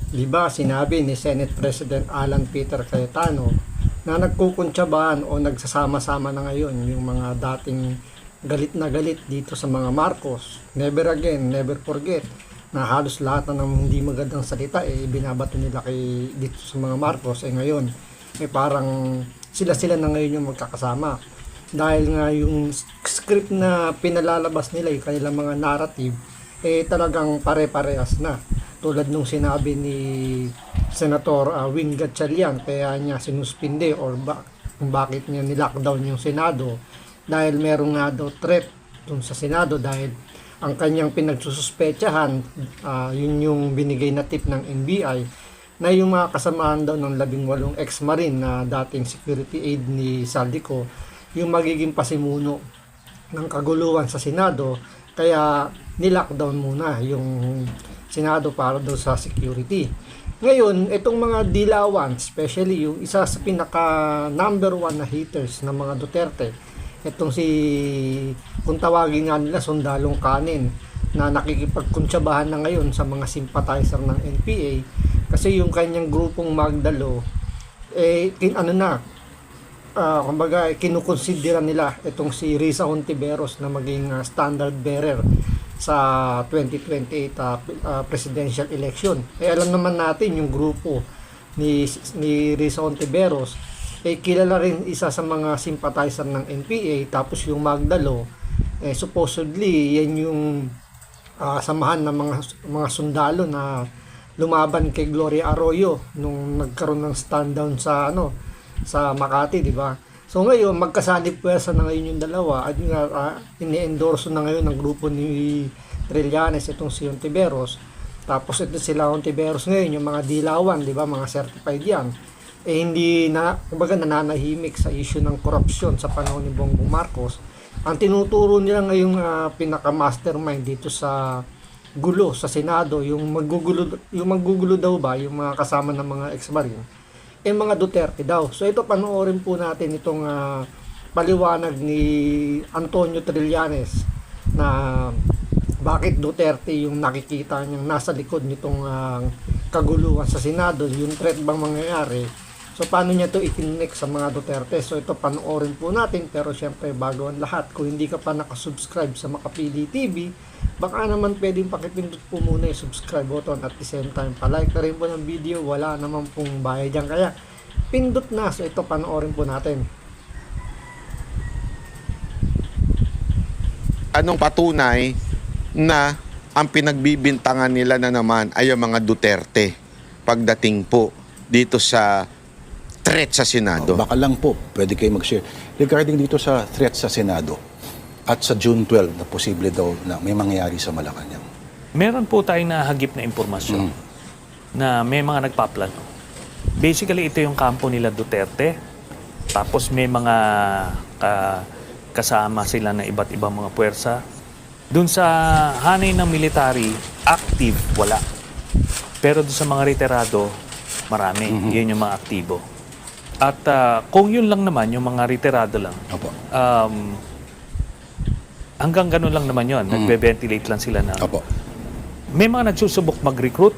Di ba sinabi ni Senate President Alan Peter Cayetano na nagkukuntsabahan o nagsasama-sama na ngayon yung mga dating galit na galit dito sa mga Marcos. Never again, never forget na halos lahat na ng hindi magandang salita binabato nila dito sa mga Marcos. Ngayon parang sila na ngayon yung magkakasama. Dahil nga yung script na pinalalabas nila, yung kanilang mga narrative, talagang pare-parehas na. Tulad nung sinabi ni Senator Win Gatchalian, kaya niya sinuspinde kung bakit niya nilockdown yung Senado, dahil meron nga daw threat dun sa Senado dahil ang kanyang pinagsususpetsahan, yun yung binigay na tip ng NBI, na yung mga kasamahan daw ng 18 ex-marine na dating security aide ni Saldico, yung magiging pasimuno ng kaguluhan sa Senado, kaya nilockdown muna yung Senado para daw sa security. Ngayon, itong mga dilawan, especially yung isa sa pinaka number 1 na haters ng mga Duterte, itong kung tawagin nga nila, sundalong kanin, na nakikipagkuntsabahan na ngayon sa mga sympathizer ng NPA, kasi yung kanyang grupong Magdalo, kumbaga kinukonsidera nila itong si Risa Hontiveros na maging standard bearer sa 2028 presidential election. Alam naman natin yung grupo ni Risa Hontiveros kilala rin isa sa mga sympathizer ng NPA, tapos yung Magdalo supposedly yan yung samahan ng mga sundalo na lumaban kay Gloria Arroyo nung nagkaroon ng stand down sa Makati, di ba? So ngayon, magkasalip pwersa na ngayon yung dalawa at ini-endorso na ngayon ng grupo ni Trillanes itong si Hontiveros. Tapos ito sila Hontiveros ngayon, yung mga dilawan, di ba, mga certified yan. Hindi na, kumbaga nananahimik sa issue ng korupsyon sa panahon ni Bongbong Marcos. Ang tinuturo nila ngayong pinaka-mastermind dito sa gulo sa Senado, yung maggugulo daw ba, yung mga kasama ng mga ex-marine, mga Duterte daw. So ito, panoorin po natin itong paliwanag ni Antonio Trillanes na bakit Duterte yung nakikita niyang nasa likod nitong kaguluhan sa Senado, yung threat bang mangyayari. So paano niya to i-connect sa mga Duterte? So ito, panoorin po natin, pero syempre bago ang lahat, kung hindi ka pa nakasubscribe sa Makapili TV, baka naman pwedeng pakipindot po muna yung subscribe button at the same time palike na rin po ng video, wala naman pong bayad dyan, kaya pindot na. So ito, panoorin po natin. Anong patunay na ang pinagbibintangan nila na naman ay ang mga Duterte pagdating po dito sa threat sa Senado? Baka lang po, pwede kayo mag-share. Regarding dito sa threat sa Senado at sa June 12 na posible daw na may mangyayari sa Malacanang. Meron po tayong nahagip na impormasyon na may mga nagpaplano. Basically, ito yung kampo nila Duterte. Tapos may mga kasama sila na iba't ibang mga puwersa. Doon sa hanay ng military, active, wala. Pero doon sa mga retirado, marami. Yun yung mga aktibo. At kung yun lang naman, yung mga retirado lang, Opo. hanggang ganun lang naman yun. Nagbe-ventilate lang sila na. Opo. May mga nagsusubok mag-recruit,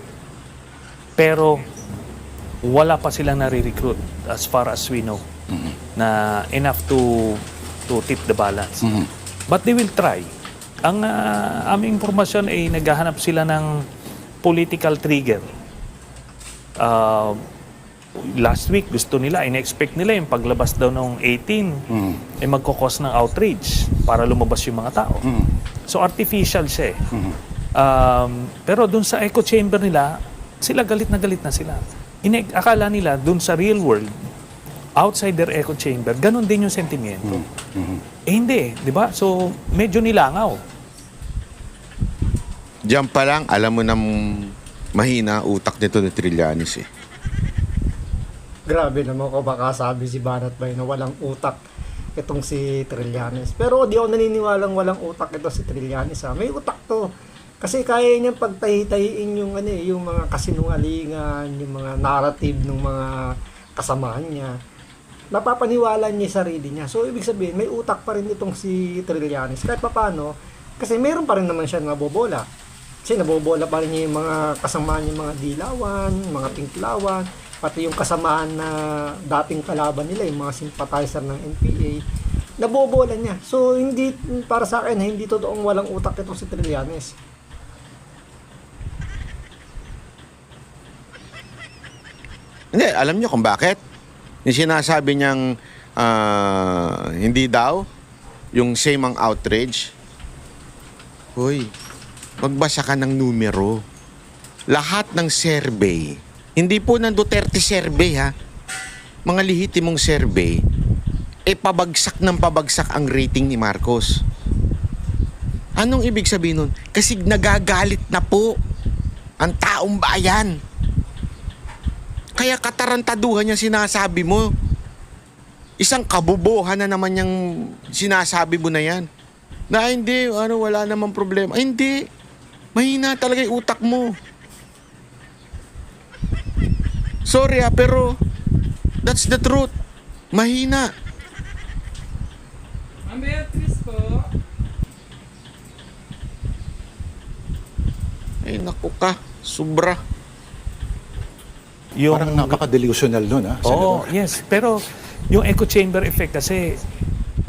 pero wala pa silang nare-recruit as far as we know na enough to tip the balance. But they will try. Ang aming impormasyon ay naghahanap sila ng political trigger. Last week, gusto nila, in-expect nila yung paglabas daw ng 18 ay magkukos ng outrage para lumabas yung mga tao. So artificial siya eh. Pero dun sa echo chamber nila, sila galit na sila. Akala nila dun sa real world, outside their echo chamber, ganun din yung sentimiento. Hindi, di ba? So medyo nilangaw. Diyan pa lang, alam mo nang mahina utak nito ni Trillanes eh. Grabe naman ko baka sabi si Banat Bay na walang utak itong si Trillanes. Pero di ako naniniwalang walang utak ito si Trillanes. May utak to. Kasi kaya niyang pagtahi-tahiin yung mga kasinungalingan, yung mga narrative ng mga kasamahan niya. Napapaniwala niya yung sarili niya. So ibig sabihin, may utak pa rin itong si Trillanes. Kahit paano, kasi meron pa rin naman siya nabobola. Kasi nabobola pa rin niya yung mga kasamaan yung mga dilawan, mga tinklawan, pati yung kasamaan na dating kalaban nila, yung mga sympathizer ng NPA, nabobola niya. So, hindi, para sa akin, hindi totoong walang utak itong si Trillanes. Hindi, alam nyo kung bakit? Yung sinasabi niyang hindi daw, yung same ang outrage. Hoy, magbasa ka ng numero. Lahat ng survey, hindi po ng Duterte survey ha, mga lehitimong survey, pabagsak ng pabagsak ang rating ni Marcos. Anong ibig sabihin nun? Kasi nagagalit na po ang taong bayan. Kaya katarantaduhan niya sinasabi mo. Isang kabubuhan na naman yung sinasabi mo na yan. Na hindi, wala namang problema. Ay, hindi. Mahina talaga yung utak mo. Sorry pero that's the truth. Mahina. Ang Beatrice po. Ay, naku ka. Sobra. Parang napaka-delusional nun, ha, Oo, Senator? yes. Pero yung echo chamber effect kasi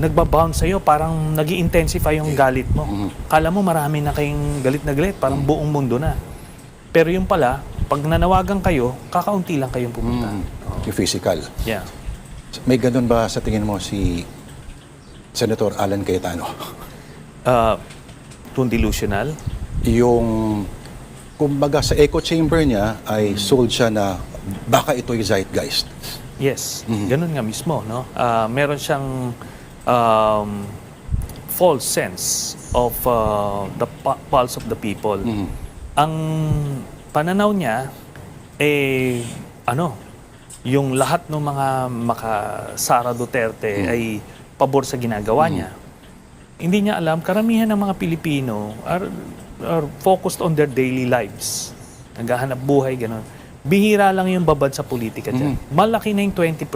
nagbabounce sa'yo, parang nag intensify yung galit mo. Kala mo marami na kayong galit na galit, parang buong mundo na. Pero yung pala, pag nanawagan kayo, kakaunti lang kayong pupunta. Yung physical. Yeah. May ganun ba sa tingin mo si Senator Alan Cayetano? Kung delusional, Yung, kumbaga sa echo chamber niya ay sold siya na baka ito'y zeitgeist. yes. Ganun nga mismo, no? Meron siyang false sense of the pulse of the people. Ang pananaw niya, yung lahat ng mga maka-Sara Duterte ay pabor sa ginagawa niya. Hindi niya alam, karamihan ng mga Pilipino are focused on their daily lives. Naghahanap buhay, gano'n. Bihira lang yung babad sa politika dyan. Malaki na yung 20%.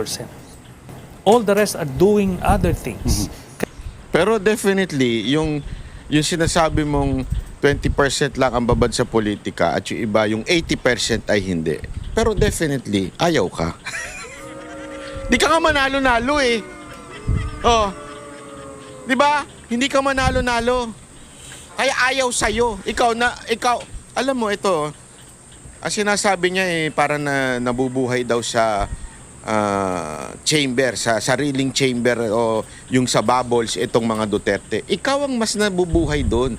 All the rest are doing other things. Pero definitely, yung sinasabi mong 20% lang ang babad sa politika at yung iba, yung 80% ay hindi. Pero definitely, ayaw ka. Di ka nga manalo-nalo eh. Oh. Di ba? Hindi ka manalo-nalo. Kaya ayaw sa'yo. Ikaw, alam mo ito, ang sinasabi niya parang nabubuhay daw sa chamber, sa sariling chamber o yung sa bubbles itong mga Duterte. Ikaw ang mas nabubuhay doon.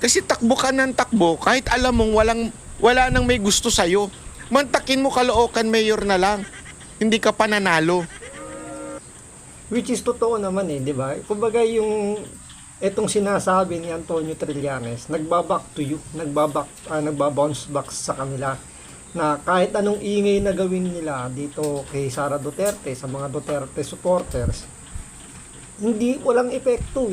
Kasi takbo ka ng takbo kahit alam mong wala nang may gusto sa'yo. Mantakin mo Caloocan mayor na lang. Hindi ka pa nanalo. Which is totoo naman di ba? Kumbaga etong sinasabi ni Antonio Trillanes, nagbaback to you, nagbabounce back sa kanila na kahit anong ingay na gawin nila dito kay Sara Duterte, sa mga Duterte supporters, walang epekto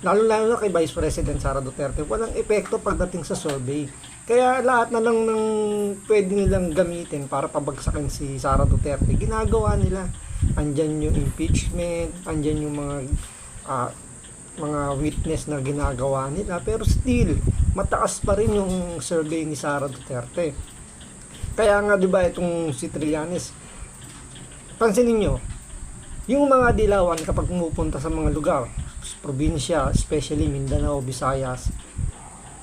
Lalo-lalo na kay Vice President Sara Duterte, walang epekto pagdating sa survey. Kaya lahat na lang ng pwede nilang gamitin para pabagsakin si Sara Duterte, ginagawa nila. Andyan yung impeachment, andyan yung mga witness na ginagawa nila, pero still mataas pa rin yung survey ni Sara Duterte. Kaya nga 'di ba itong si Trillanes, pansinin niyo yung mga dilawan kapag pumupunta sa mga lugar, probinsya, especially Mindanao, Visayas,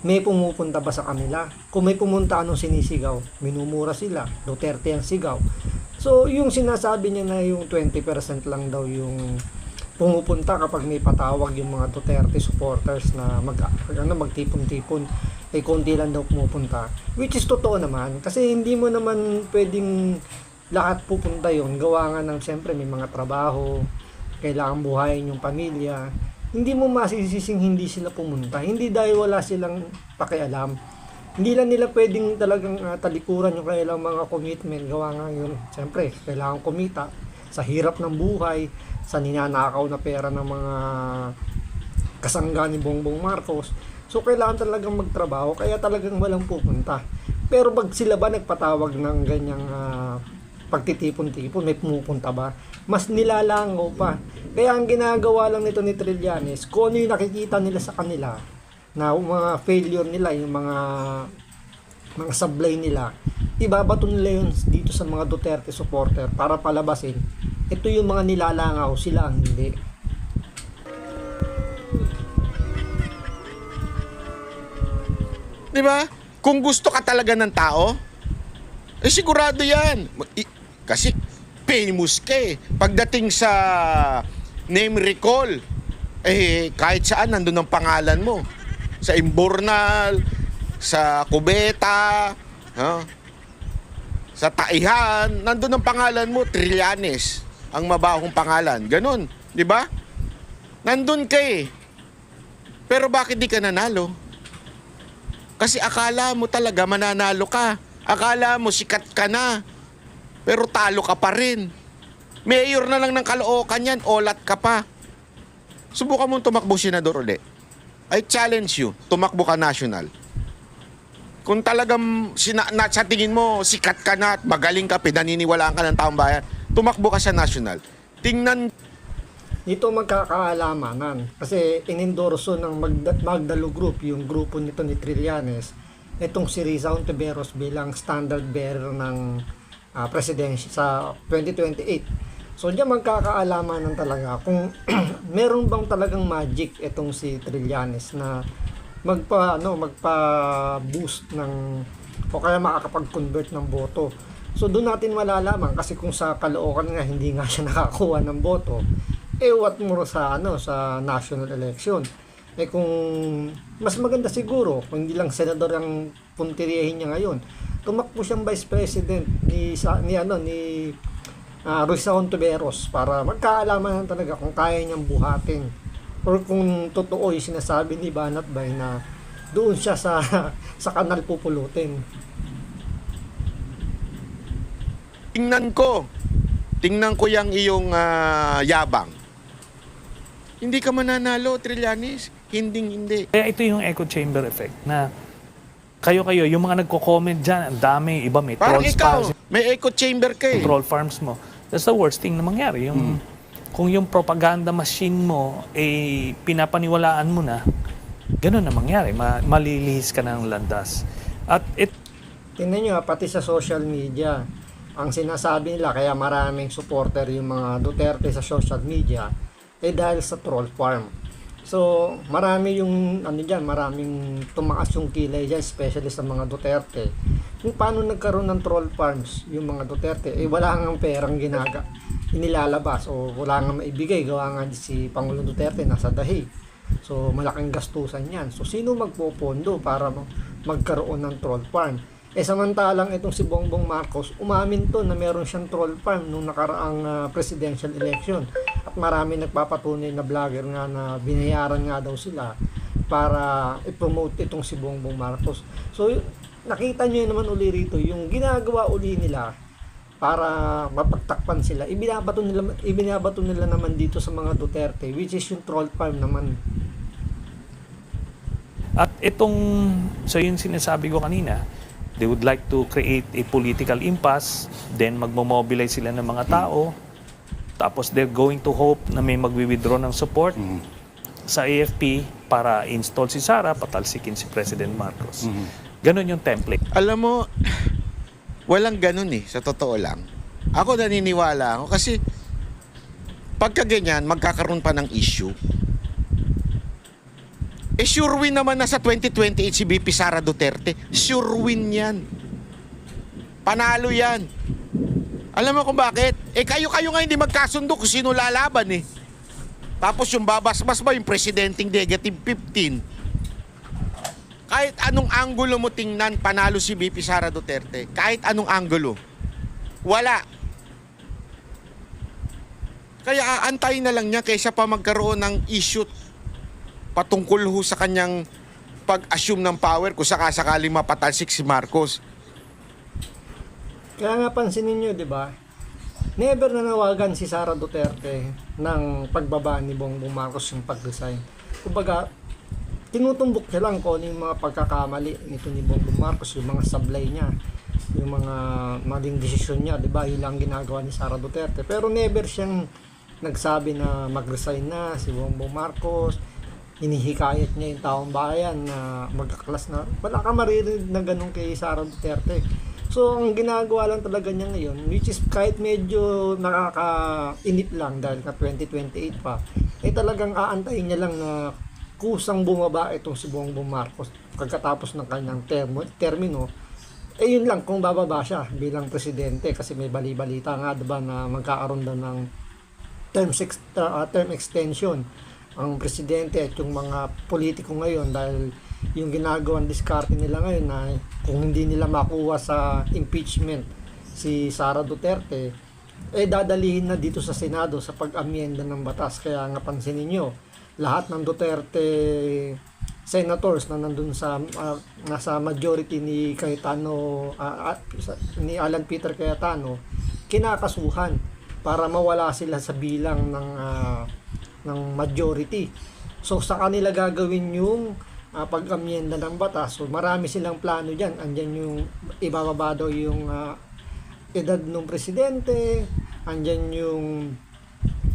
may pumupunta ba sa kanila? Kung may pumunta, anong sinisigaw? Minumura sila, Duterte ang sigaw. So yung sinasabi niya na yung 20% lang daw yung pumupunta kapag may patawag yung mga Duterte supporters na magtipon-tipon, konti lang daw pumupunta, which is totoo naman kasi hindi mo naman pwedeng lahat pupunta yon, gawa nga ng siyempre may mga trabaho, kailangan buhayin yung pamilya. Hindi mo masisising hindi sila pumunta, hindi dahil wala silang pakialam, hindi lang nila pwedeng talagang talikuran yung kailang mga commitment, gawa nga yun siyempre kailangan kumita sa hirap ng buhay, sa ninanakaw na pera ng mga kasangga ni Bongbong Marcos. So kailangan talagang magtrabaho, kaya talagang walang pupunta. Pero pag sila ba nagpatawag ng ganyang pagtitipon-tipon, may pumupunta ba? Mas nilalangaw pa. Kaya ang ginagawa lang nito ni Trillanes, kung ano yung nakikita nila sa kanila, na mga failure nila, yung mga sablay nila, ibabato nila yun dito sa mga Duterte supporter para palabasin ito yung mga nilalangaw, sila ang hindi. Di ba? Kung gusto ka talaga ng tao, sigurado yan. Kasi famous ka eh. Pagdating sa name recall, kahit saan nandun ang pangalan mo. Sa Imbornal, sa Cubeta, sa Taihan, nandun ang pangalan mo, Trillanes, ang mabahong pangalan. Ganon, di ba? Nandun ka eh. Pero bakit di ka nanalo? Kasi akala mo talaga mananalo ka. Akala mo sikat ka na. Pero talo ka pa rin. Mayor na lang ng Caloocan yan, olat ka pa. Subukan mong tumakbo senador ulit. I challenge you, tumakbo ka national. Kung talagang sa tingin mo sikat ka na at magaling ka, pinaniniwalaan ka ng taong bayan, tumakbo ka sa national. Tingnan. Dito magkakaalaman kasi inendorso ng Magdalo Group, yung grupo nito ni Trillanes, itong si Riza Hontiveros bilang standard bearer ng presidency sa 2028. So diyan magkakaalaman talaga kung meron bang talagang magic itong si Trillanes na magpa-boost ng o kaya makakapag-convert ng boto. So doon natin malalaman kasi kung sa Caloocan nga hindi nga siya nakakuha ng boto, what more sa sa national election. Kung mas maganda siguro kung hindi lang senador ang puntiriyahin niya ngayon, tumakbo siyang vice president ni Risa Hontiveros para magkaalaman talaga kung kaya niyang buhatin or kung totoo yung sinasabi ni Banat Bay na doon siya sa kanal pupulutin. Tingnan ko yung iyong yabang. Hindi ka mananalo, Trillanes. Hindi. Kaya ito yung echo chamber effect na kayo, yung mga nagko-comment dyan, ang dami, iba may Parang trolls ikaw, pa. may echo chamber ka eh. Troll farms mo. That's the worst thing na mangyari. Kung yung propaganda machine mo, pinapaniwalaan mo na, ganun na mangyari. Malilihis ka ng landas. At Tingnan nyo, pati sa social media, ang sinasabi nila, kaya maraming supporter yung mga Duterte sa social media, dahil sa troll farm. So, marami yung, maraming tumaas yung kilay dyan, especially sa mga Duterte. Kung paano nagkaroon ng troll farms yung mga Duterte, wala nga perang inilalabas o wala nga maibigay, gawa nga si Pangulong Duterte nasa dahi. So, malaking gastusan yan. So, sino magpopondo para magkaroon ng troll farm? Samantalang itong si Bongbong Marcos, umamin to na meron siyang troll farm nung nakaraang presidential election. At marami nagpapatunay na vlogger nga na binayaran nga daw sila para i-promote itong si Bongbong Marcos. So, nakita nyo naman uli rito, yung ginagawa uli nila para mapagtakpan sila, ibinabato nila naman dito sa mga Duterte, which is yung troll farm naman. At so yung sinasabi ko kanina, they would like to create a political impasse, then magmo-mobilize sila ng mga tao, tapos they're going to hope na may magwi-withdraw ng support sa AFP para install si Sara, patalsikin si President Marcos. Ganon yung template. Alam mo, walang ganun sa totoo lang. Ako naniniwala ako kasi pagka ganyan, magkakaroon pa ng issue. Sure win naman na sa 2028 si VP Sara Duterte. Sure win yan. Panalo yan. Alam mo kung bakit? Kayo nga hindi magkasundo kung sino lalaban Tapos yung babasbas ba yung presidenting negative 15. Kahit anong anggulo mo tingnan, panalo si VP Sara Duterte. Kahit anong anggulo. Wala. Kaya aantayin na lang niya kaysa pa magkaroon ng issue patungkol sa kanyang pag-assume ng power kung sakasakali mapatalsik si Marcos. Kaya nga pansinin nyo, di ba? Never nanawagan si Sara Duterte ng pagbaba ni Bongbong Marcos yung pag-resign. Kumbaga, tinutumbok niya lang kung ano yung mga pagkakamali nito ni Bongbong Marcos, yung mga sablay niya, yung mga maling desisyon niya, di ba? Yun lang ginagawa ni Sara Duterte. Pero never siyang nagsabi na mag-resign na si Bongbong Marcos. hinihikayat niya yung taong bayan na magkaklas na. Wala ka maririnig na ganun kay Sara Duterte. So, ang ginagawa lang talaga niya ngayon, which is kahit medyo nakakainip lang dahil ka 2028 pa, talagang aantayin niya lang na kusang bumaba itong si Bongbong Marcos pagkatapos ng kanyang termino. Yun lang, kung bababa siya bilang presidente, kasi may bali-balita nga diba na magkakaroon daw ng term extension ang presidente at yung mga politiko ngayon, dahil yung ginagawang diskarte nila ngayon na kung hindi nila makuha sa impeachment si Sara Duterte, dadalihin na dito sa Senado sa pag-amyenda ng batas. Kaya nga pansinin nyo, lahat ng Duterte senators na nandun sa nasa majority ni Cayetano, ni Alan Peter Cayetano, kinakasuhan para mawala sila sa bilang ng majority. So sa kanila gagawin yung pag-amyenda ng batas. So marami silang plano diyan. Andiyan yung ibababa daw yung edad ng presidente, andiyan yung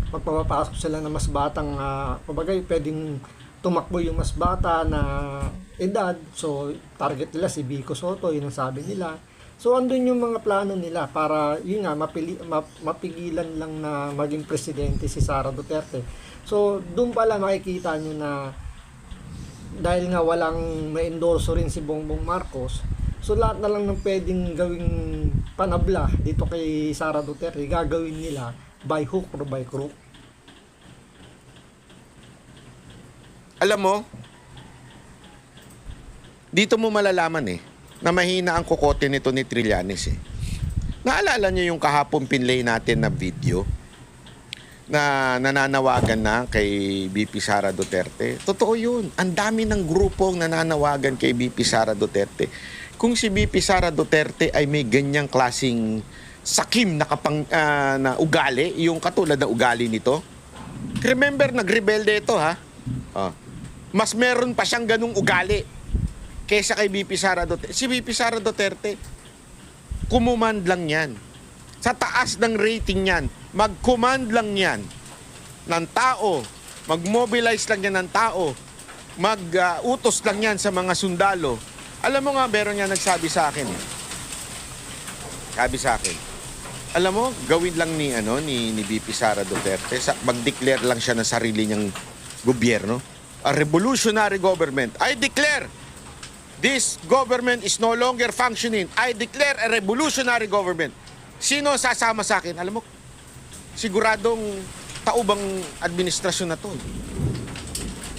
magpapapasok sila ng mas batang kumbaga pwedeng tumakbo yung mas bata na edad. So target nila si Vico Soto, yun ang sabi nila. So andun yung mga plano nila para yun nga mapigilan lang na maging presidente si Sara Duterte. So doon pala makikita nyo na dahil nga walang ma-endorso rin si Bongbong Marcos, so lahat na lang ng pwedeng gawing panabla dito kay Sara Duterte, gagawin nila by hook or by crook. Alam mo, dito mo malalaman na mahina ang kokote nito ni Trillanes Naalala niyo yung kahapon pinlay natin na video na nananawagan na kay BP Sara Duterte? Totoo yun. Ang dami ng grupong nananawagan kay BP Sara Duterte. Kung si BP Sara Duterte ay may ganyang klasing sakim na na ugali, yung katulad na ugali nito. Remember, nagrebelde ito ha. Mas meron pa siyang ganung ugali kaysa kay BP Sara Duterte. Si BP Sara Duterte, kumuman lang yan. Sa taas ng rating yan, mag-command lang yan ng tao, mag-mobilize lang yan ng tao, mag-utos lang yan sa mga sundalo. Alam mo nga, meron nga nagsabi sa akin. Sabi sa akin, alam mo, gawin lang ni BP Sara Duterte, mag-declare lang siya ng sarili niyang gobyerno, a revolutionary government. I declare this government is no longer functioning. I declare a revolutionary government. Sino sasama sa akin? Alam mo, siguradong taubang administrasyon na to.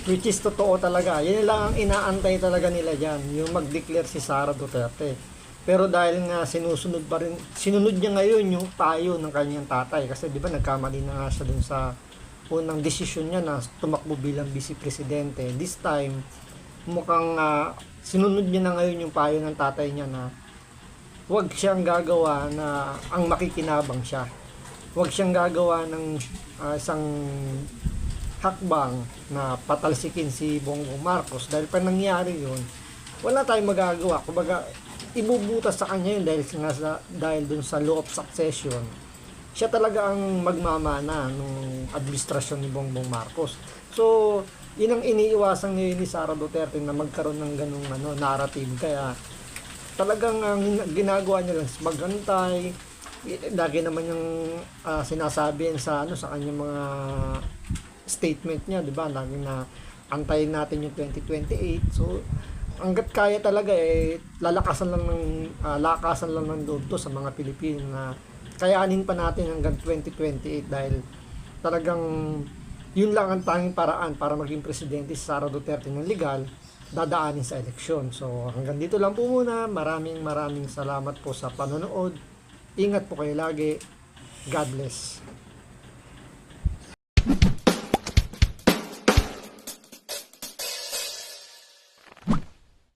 Which is totoo talaga. Yan lang ang inaantay talaga nila dyan, yung mag-declare si Sara Duterte. Pero dahil nga sinunod niya ngayon yung payo ng kanyang tatay. Kasi di ba nagkamali na nga siya dun sa unang desisyon niya na tumakbo bilang vice presidente. This time, mukhang sinunod niya na ngayon yung payo ng tatay niya na huwag siyang gagawa na ang makikinabang siya. Huwag siyang gagawa ng isang hakbang na patalsikin si Bongbong Marcos. Dahil pa nangyari yun, wala tayong magagawa. Kumbaga, ibubutas sa kanya yun dahil dun sa law of succession. Siya talaga ang magmamana ng administrasyon ni Bongbong Marcos. So, yun ang iniiwasan ngayon ni Sara Duterte na magkaroon ng ganung narrative. Kaya talagang ang ginagawa niya lang magantay. Lagi naman yung sinasabi sa kanyang mga statement niya, di ba? Lagi na antayin natin yung 2028. So hangga't kaya talaga lakasan lang ng loob to sa mga Pilipino na kayanin pa natin hanggang 2028 dahil talagang yun lang ang tanging paraan para maging presidente si Sara Duterte ng legal, dadaanin sa eleksyon. So hanggang dito lang po muna. Maraming salamat po sa panonood. Ingat po kayo lagi. God bless.